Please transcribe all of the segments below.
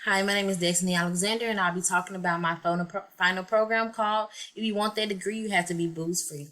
Hi, my name is Destiny Alexander, and I'll be talking about my final program called If You Want That Degree, You Have to Be Booze Free.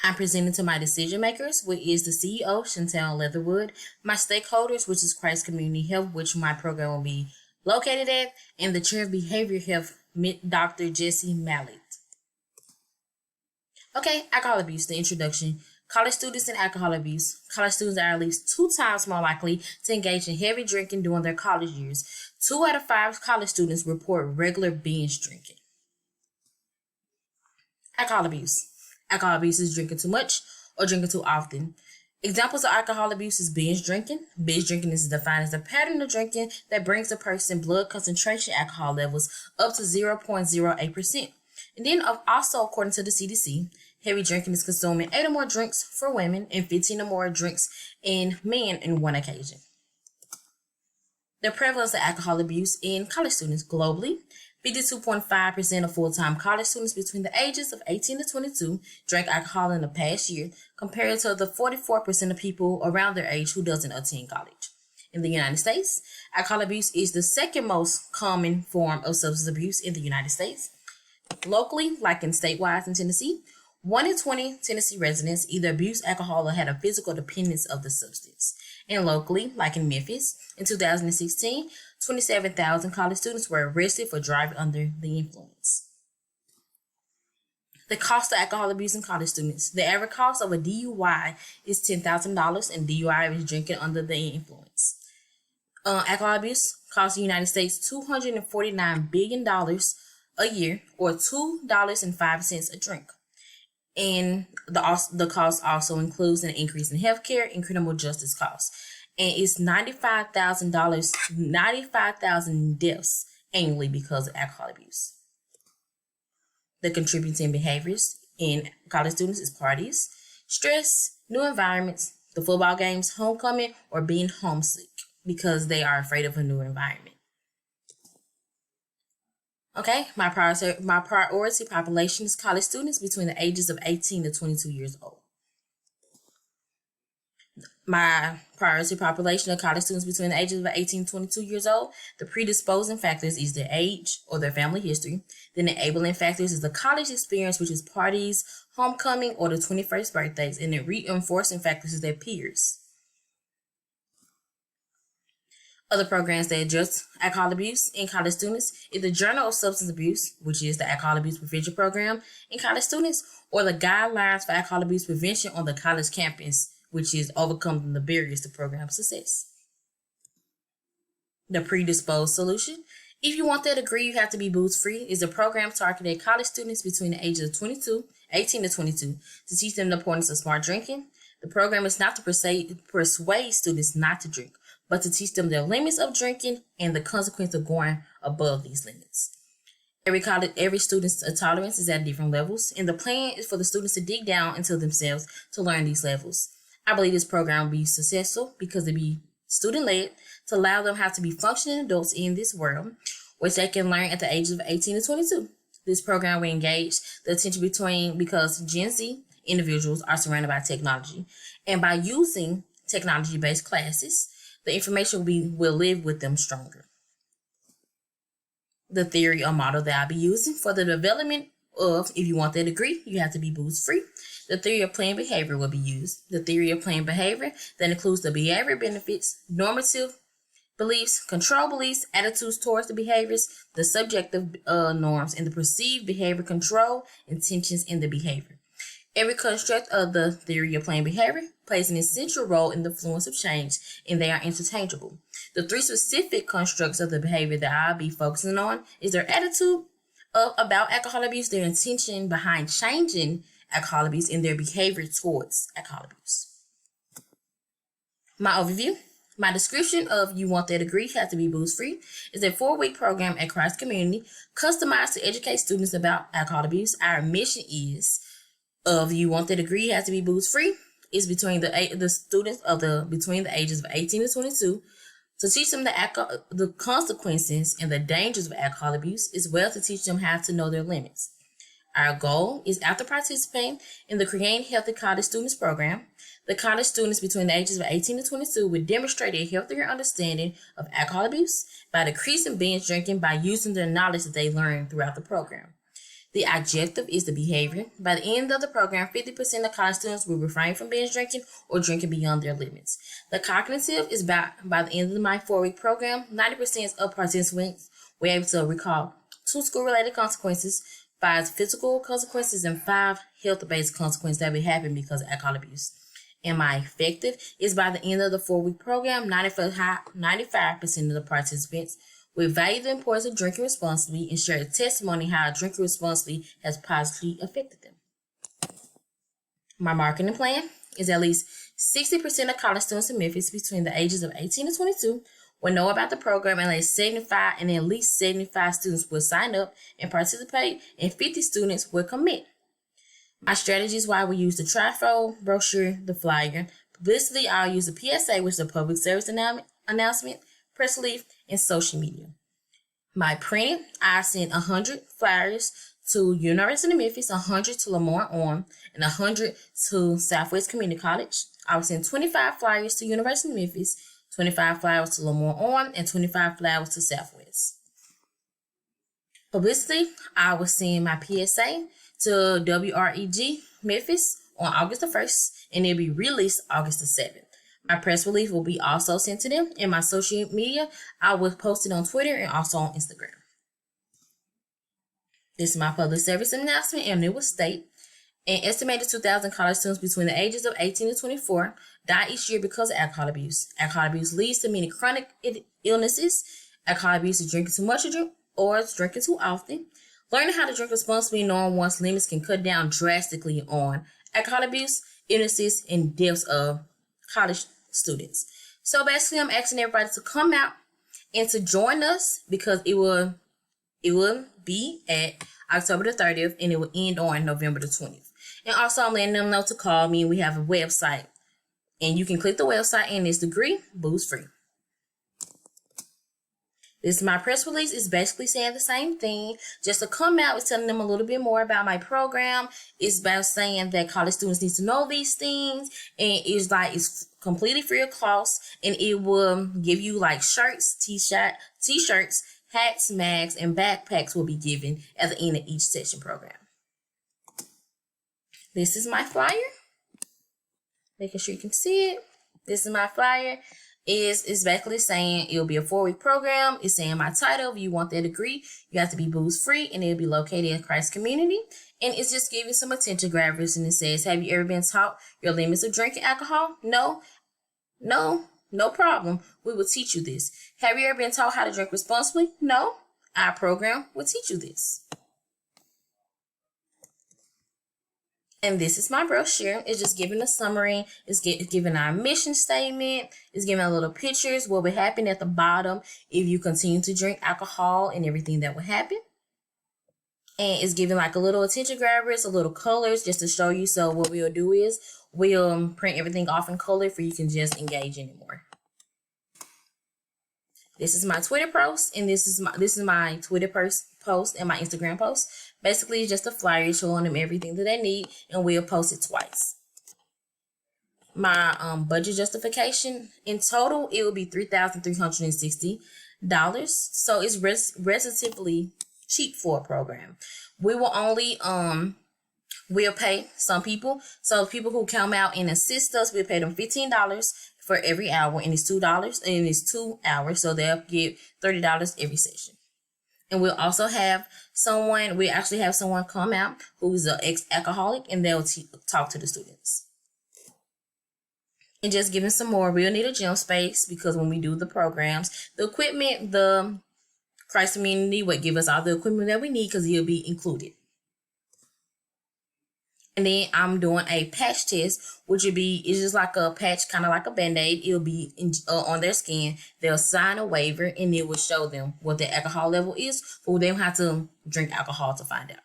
I'm presenting to my decision makers, which is the CEO, Chantel Leatherwood, my stakeholders, which is Christ Community Health, which my program will be located at, and the Chair of Behavior Health, Dr. Jesse Mallet. Okay, alcohol abuse, the introduction. College students and alcohol abuse. College students are at least 2 times more likely to engage in heavy drinking during their college years. 2 out of 5 college students report regular binge drinking. Alcohol abuse. Alcohol abuse is drinking too much or drinking too often. Examples of alcohol abuse is binge drinking. Binge drinking is defined as a pattern of drinking that brings a person's blood concentration alcohol levels up to 0.08%. And then also according to the CDC, heavy drinking is consuming 8 or more drinks for women and 15 or more drinks in men in one occasion. The prevalence of alcohol abuse in college students globally. 52.5% of full-time college students between the ages of 18 to 22 drank alcohol in the past year, compared to the 44% of people around their age who doesn't attend college. In the United States, alcohol abuse is the second most common form of substance abuse in the United States. Locally, like in statewide in Tennessee, 1 in 20 Tennessee residents either abused alcohol or had a physical dependence of the substance. And locally, like in Memphis, in 2016, 27,000 college students were arrested for driving under the influence. The cost of alcohol abuse in college students. The average cost of a DUI is $10,000, and DUI is drinking under the influence. Alcohol abuse costs the United States $249 billion a year, or $2.05 a drink. And the cost also includes an increase in healthcare and criminal justice costs. And it's $95,000 deaths annually because of alcohol abuse. The contributing behaviors in college students is parties, stress, new environments, the football games, homecoming, or being homesick because they are afraid of a new environment. Okay, my priority population is college students between the ages of 18 to 22 years old. My priority population of college students between the ages of 18 to 22 years old, the predisposing factors is their age or their family history. Then the enabling factors is the college experience, which is parties, homecoming, or the 21st birthdays. And the reinforcing factors is their peers. Other programs that address alcohol abuse in college students is the Journal of Substance Abuse, which is the alcohol abuse prevention program in college students, or the Guidelines for Alcohol Abuse Prevention on the college campus, which is overcoming the barriers to program success. The predisposed solution. If you want that degree, you have to be booze free is a program targeted at college students between the ages of 18 to 22 to teach them the importance of smart drinking. The program is not to persuade students not to drink, but to teach them their limits of drinking and the consequence of going above these limits. Every student's tolerance is at different levels, and the plan is for the students to dig down into themselves to learn these levels. I believe this program will be successful because it be student-led to allow them how to be functioning adults in this world, which they can learn at the ages of 18 to 22. This program will engage the attention because Gen Z individuals are surrounded by technology, and by using technology-based classes, the information will live with them stronger. The theory or model that I'll be using for the development of if you want that degree, you have to be booze free. The theory of planned behavior will be used. The theory of planned behavior that includes the behavior benefits, normative beliefs, control beliefs, attitudes towards the behaviors, the subjective norms, and the perceived behavior control intentions in the behavior. Every construct of the theory of planned behavior plays an essential role in the influence of change, and they are interchangeable. The 3 specific constructs of the behavior that I'll be focusing on is their attitude about alcohol abuse, their intention behind changing alcohol abuse, and their behavior towards alcohol abuse. My overview. My description of You Want That Degree, Have to Be Booze Free is a 4-week program at Christ Community customized to educate students about alcohol abuse. Our mission is of You Want That Degree, Have to Be Booze Free is between the students between the ages of 18 to 22 to teach them the consequences and the dangers of alcohol abuse, as well to teach them how to know their limits. Our goal is, after participating in the Creating Healthy College Students program, the college students between the ages of 18 to 22 will demonstrate a healthier understanding of alcohol abuse by decreasing binge drinking by using the knowledge that they learned throughout the program. The objective is the behavior. By the end of the program, 50% of college students will refrain from binge drinking or drinking beyond their limits. The cognitive is by the end of my 4-week program, 90% of participants were able to recall 2 school-related consequences, 5 physical consequences, and 5 health-based consequences that will happen because of alcohol abuse. And my effective is, by the end of the 4-week program, 95% of the participants will value the importance of drinking responsibly and share a testimony how drinking responsibly has positively affected them. My marketing plan is at least 60% of college students in Memphis between the ages of 18 and 22 will know about the program, and at least 75 students will sign up and participate, and 50 students will commit. My strategies: why we use the trifold, brochure, the flyer. Publicity: I'll use the PSA, which is a public service announcement, press release, and social media. My printing: I sent 100 flyers to University of Memphis, 100 to Lamar-Orme, and 100 to Southwest Community College. I will send 25 flyers to University of Memphis, 25 flyers to Lamar-Orme, and 25 flyers to Southwest. Publicity: I will send my PSA to WREG Memphis on August the 1st, and it'll be released August the 7th. My press release will be also sent to them. In my social media, I will post it on Twitter and also on Instagram. This is my public service announcement, and it will state: an estimated 2,000 college students between the ages of 18 to 24 die each year because of alcohol abuse. Alcohol abuse leads to many chronic illnesses. Alcohol abuse is drinking too much or drinking too often. Learning how to drink responsibly and knowing one's limits can cut down drastically on alcohol abuse, illnesses, and deaths of college students. So basically, I'm asking everybody to come out and to join us, because it will be at October the 30th, and it will end on November the 20th. And also, I'm letting them know to call me. We have a website, and you can click the website, and it's Degree Booze Free. This is my press release. It's basically saying the same thing. Just to come out, it's telling them a little bit more about my program. It's about saying that college students need to know these things. And it's completely free of cost. And it will give you like shirts, t-shirts, hats, mags, and backpacks will be given at the end of each session program. This is my flyer. Making sure you can see it. This is my flyer. Is basically saying it'll be a 4-week program. It's saying my title: if you want that degree, you have to be booze free, and it'll be located in Christ Community. And it's just giving some attention grabbers, and it says, have you ever been taught your limits of drinking alcohol? No problem. We will teach you this. Have you ever been taught how to drink responsibly? No. Our program will teach you this. And this is my brochure. It's just giving a summary. It's giving our mission statement. It's giving a little pictures, what will happen at the bottom if you continue to drink alcohol, and everything that will happen. And it's giving like a little attention grabbers, a little colors, just to show you. So what we'll do is we'll print everything off in color for you can just engage in it more. This is my Twitter post, and this is my Twitter post and my Instagram post. Basically, it's just a flyer showing them everything that they need, and we'll post it twice. My budget justification: in total, it will be $3,360. So it's relatively cheap for a program. We will only we'll pay some people. So people who come out and assist us, we'll pay them $15 for every hour, and it's $2, and it's 2 hours, so they'll get $30 every session. And we'll also have someone come out who's an ex-alcoholic, and they'll talk to the students. And just giving some more, we'll need a gym space, because when we do the programs, the equipment, the Christ Community would give us all the equipment that we need, because it'll be included. And then I'm doing a patch test, which it's just like a patch, kind of like a Band-Aid. It'll be on their skin. They'll sign a waiver, and it will show them what their alcohol level is, but they don't have to drink alcohol to find out.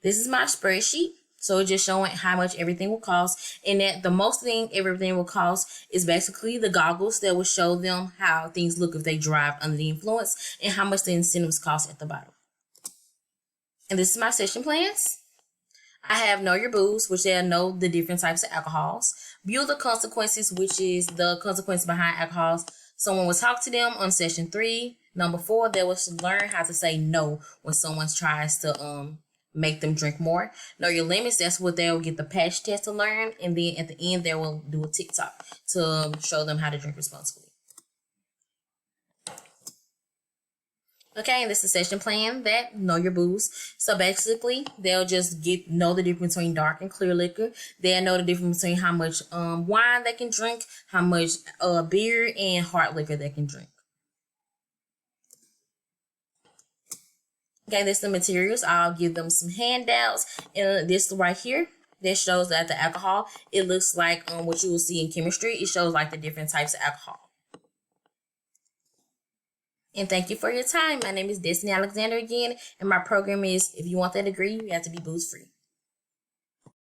This is my spreadsheet. So it's just showing how much everything will cost. And that the most thing everything will cost is basically the goggles that will show them how things look if they drive under the influence, and how much the incentives cost at the bottom. And this is my session plans. I have Know Your Booze, which they'll know the different types of alcohols. View the consequences, which is the consequence behind alcohols. Someone will talk to them on session 3. Number 4, they will learn how to say no when someone tries to make them drink more. Know Your Limits, that's what they'll get the patch test to learn. And then at the end, they will do a TikTok to know them how to drink responsibly. Okay, and this is the session plan that Know Your Booze. So basically, they'll just know the difference between dark and clear liquor. They'll know the difference between how much wine they can drink, how much beer, and hard liquor they can drink. Okay, this is the materials. I'll give them some handouts. And this right here, that shows that the alcohol, it looks like what you will see in chemistry. It shows like the different types of alcohol. And thank you for your time. My name is Destiny Alexander again, and my program is, if you want that degree, you have to be booze free.